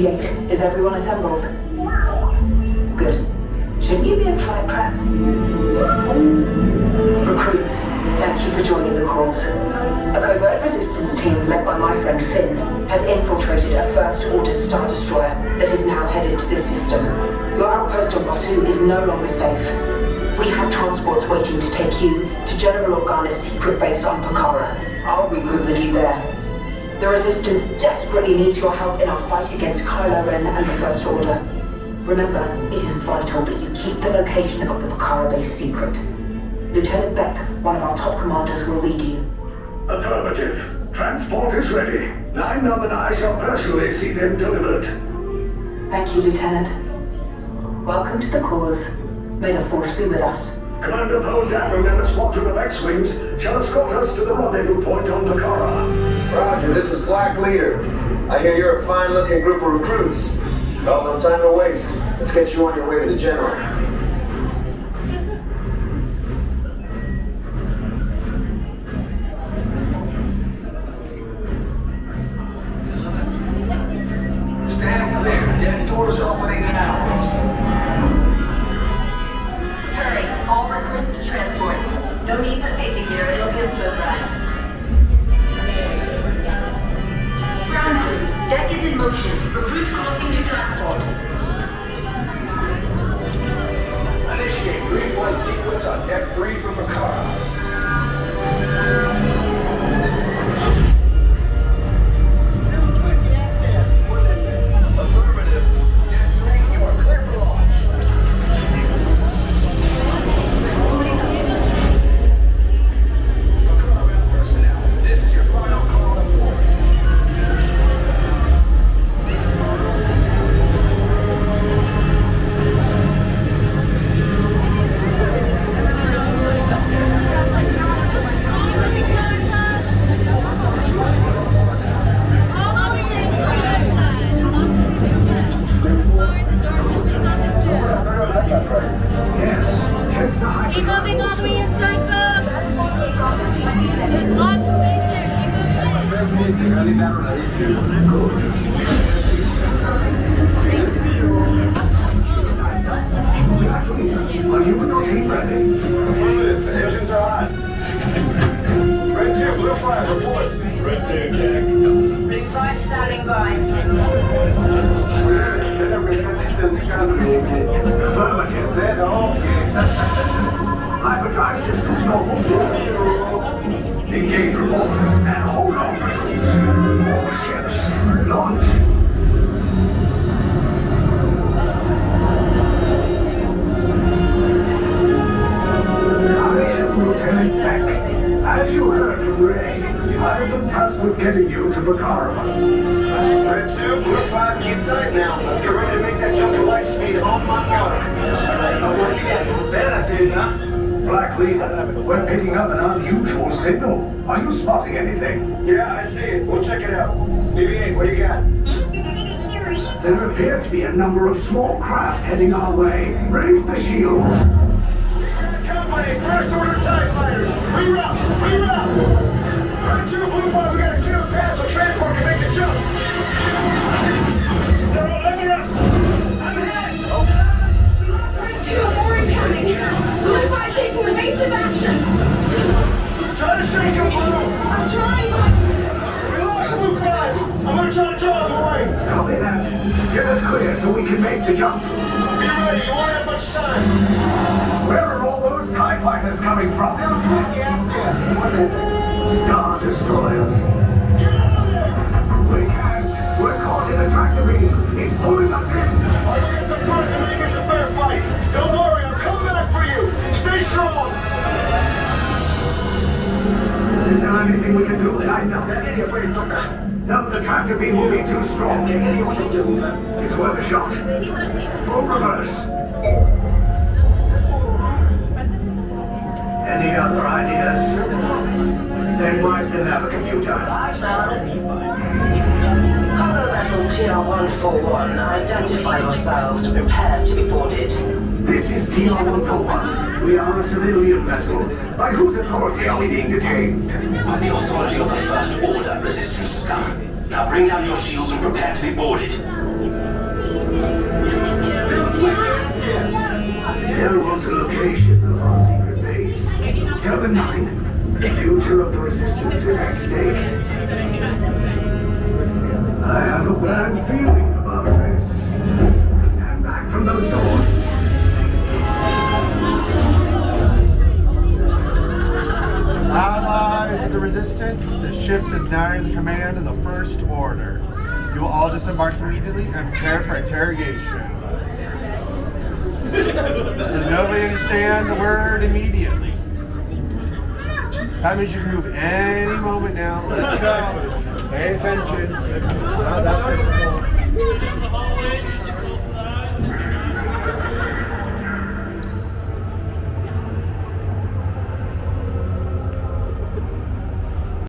D8. Is everyone assembled? Good. Shouldn't you be in flight prep? Recruits, thank you for joining the cause. A covert resistance team led by my friend Finn has infiltrated a First Order Star Destroyer that is now headed to this system. Your outpost on Batu is no longer safe. We have transports waiting to take you to General Organa's secret base on Pakara. I'll regroup with you there. The Resistance desperately needs your help in our fight against Kylo Ren and the First Order. Remember, it is vital that you keep the location of the Pakara base secret. Lieutenant Beck, one of our top commanders, will lead you. Affirmative. Transport is ready. 9-Num and I shall personally see them delivered. Thank you, Lieutenant. Welcome to the cause. May the Force be with us. Commander Poe Dameron and a squadron of X-Wings shall escort us to the rendezvous point on Pakara. Roger, this is Black Leader. I hear you're a fine-looking group of recruits. Well, no time to waste. Let's get you on your way to the General. Stand clear. Dead doors opening now. Hurry, all recruits to transport. No need for safety gear, it'll be a smooth ride. Ground crews, deck is in motion. Recruits crossing to transport. Initiate green flight sequence on Deck 3 from Pakara. Affirmative. Deck 3, you are clear for launch. Pakara personnel, this is your final call to board. Yes, check the Keep moving all the way inside, folks! There's lots of space there. Keep moving Are you and your team ready? Affirmative. Engines are on. Red 2, Blue 5, report. Red 2, check. Blue 5 standing by. Affirmative. They're all hyperdrive systems normal. Engage repulsors and hold on recruits. All ships, launch. I am Lieutenant Beck. As you heard from Ray, I have been tasked with getting you to Pakara. Red 2, Blue 5, keep tight now. Let's get ready to make that jump to light speed on my mark. Black Leader, we're picking up an unusual signal. Are you spotting anything? Yeah, I see it. We'll check it out. BB-8, what do you got? There appear to be a number of small craft heading our way. Raise the shields. Company, First Order TIE Fighters! Reroute! Reroute! Red 2, Blue 5, we got a clear path so transport can make the jump! They're all over us! I'm ahead! Red 2, more incoming! Blue 5 taking evasive action! Try to shake him, Blue! I'm trying! We lost Blue 5! I'm gonna try to draw him away! Copy that. Get us clear so we can make the jump. Be ready, you won't have much time! Where are all those TIE fighters coming from? Star Destroyers. Get out of there! We can't. We're caught in a tractor beam. It's pulling us in. I'll get some front and make this a fair fight. Don't worry, I'm coming back for you. Stay strong. Is there anything we can do? I know. No, the tractor beam will be too strong. It's worth a shot. Full reverse. Any other ideas? Then wipe the navicomputer. Cargo vessel TR-141, identify yourselves and prepare to be boarded. This is TR-141. We are a civilian vessel. By whose authority are we being detained? By the authority of the First Order, Resistance scum. Now bring down your shields and prepare to be boarded. They'll want the location of our secret base. Tell them nothing. The future of the Resistance is at stake. I have a bad feeling about this. Stand back from those doors. Allies of the Resistance, the ship is now under the command of the First Order. You will all disembark immediately and prepare for interrogation. Does nobody understand the word immediately? That means you can move any moment now. Let's go. Pay attention.